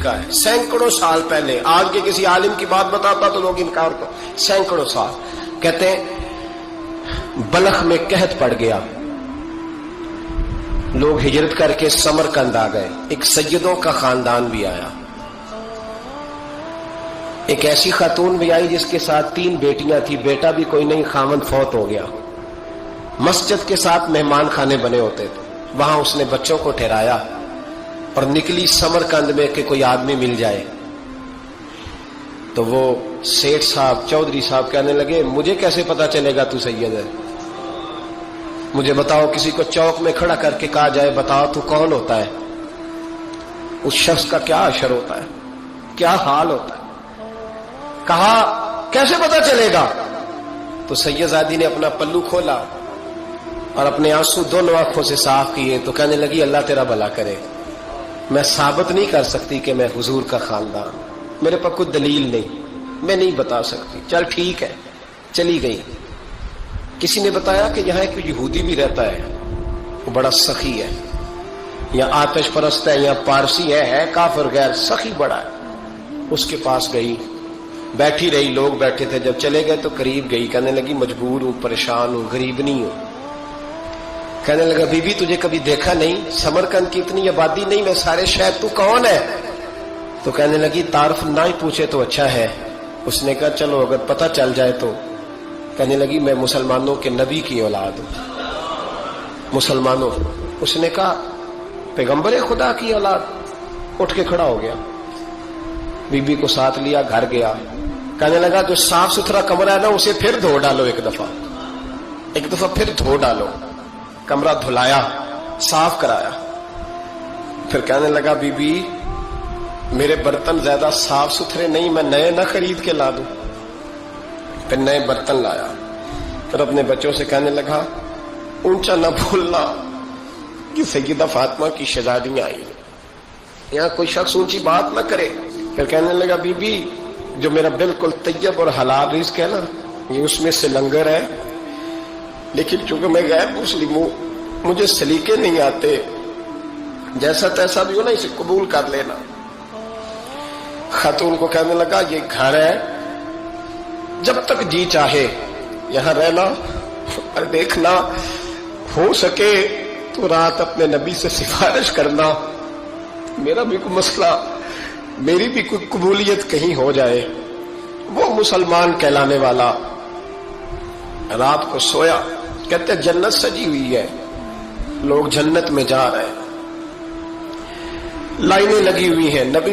کا ہے، سینکڑوں سال پہلے. آج کے کسی عالم کی بات بتاتا تو لوگ انکار کرتے. سینکڑوں سال. کہتے ہیں بلخ میں قحط پڑ گیا، لوگ ہجرت کر کے سمرقند آ گئے. ایک سیدوں کا خاندان بھی آیا. ایک ایسی خاتون بھی آئی جس کے ساتھ 3 بیٹیاں تھی، بیٹا بھی کوئی نہیں، خاوند فوت ہو گیا. مسجد کے ساتھ مہمان خانے بنے ہوتے تھے، وہاں اس نے بچوں کو ٹھہرایا اور نکلی سمرقند میں کہ کوئی آدمی مل جائے. تو وہ سیٹھ صاحب، چودھری صاحب کہنے لگے مجھے کیسے پتا چلے گا تو سید ہے؟ مجھے بتاؤ. کسی کو چوک میں کھڑا کر کے کہا جائے بتاؤ تو کون ہوتا ہے، اس شخص کا کیا اشر ہوتا ہے، کیا حال ہوتا ہے. کہا کیسے پتا چلے گا؟ تو سید زادی نے اپنا پلو کھولا اور اپنے آنسو دونوں آنکھوں سے صاف کیے تو کہنے لگی اللہ تیرا بھلا کرے، میں ثابت نہیں کر سکتی کہ میں حضور کا خاندان، میرے پاس کوئی دلیل نہیں، میں نہیں بتا سکتی. چل ٹھیک ہے. چلی گئی. کسی نے بتایا کہ یہاں ایک یہودی بھی رہتا ہے، وہ بڑا سخی ہے، یا آتش پرست ہے یا پارسی ہے کافر غیر، سخی بڑا ہے. اس کے پاس گئی، بیٹھی رہی، لوگ بیٹھے تھے. جب چلے گئے تو قریب گئی، کہنے لگی مجبور ہوں، پریشان ہوں، غریب نہیں ہوں. کہنے لگا بی بی تجھے کبھی دیکھا نہیں، سمرقند کی اتنی آبادی نہیں، میں سارے شہر، تو کون ہے؟ تو کہنے لگی تعارف نہ ہی پوچھے تو اچھا ہے. اس نے کہا چلو اگر پتہ چل جائے تو. کہنے لگی میں مسلمانوں کے نبی کی اولاد ہوں. مسلمانوں. اس نے کہا پیغمبر خدا کی اولاد. اٹھ کے کھڑا ہو گیا، بی بی کو ساتھ لیا، گھر گیا. کہنے لگا جو صاف ستھرا کمرہ ہے نا اسے پھر دھو ڈالو، ایک دفعہ پھر دھو ڈالو. کمرہ دھلایا، صاف کرایا. پھر کہنے لگا بی بی میرے برتن زیادہ صاف ستھرے نہیں، میں نئے نہ خرید کے لا دوں. پھر نئے برتن لایا. پھر اپنے بچوں سے کہنے لگا اونچا نہ بھولنا کہ سیدہ فاطمہ کی شہزادیاں آئی، یہاں کوئی شخص اونچی بات نہ کرے. پھر کہنے لگا بی بی جو میرا بالکل طیب اور حلال رزق ہے نا، یہ اس میں سے لنگر ہے، لیکن چونکہ میں غیر مسلم ہوں، مجھے سلیقے نہیں آتے، جیسا تیسا بھی ہو نا اسے قبول کر لینا. خاتون کو کہنے لگا یہ گھر ہے، جب تک جی چاہے یہاں رہنا، اور دیکھنا ہو سکے تو رات اپنے نبی سے سفارش کرنا، میرا بھی کوئی مسئلہ، میری بھی کوئی قبولیت کہیں ہو جائے. وہ مسلمان کہلانے والا رات کو سویا. کہتے جنت سجی ہوئی ہے، لوگ جنت میں جا رہے ہیں، لائنیں لگی ہوئی ہیں. نبی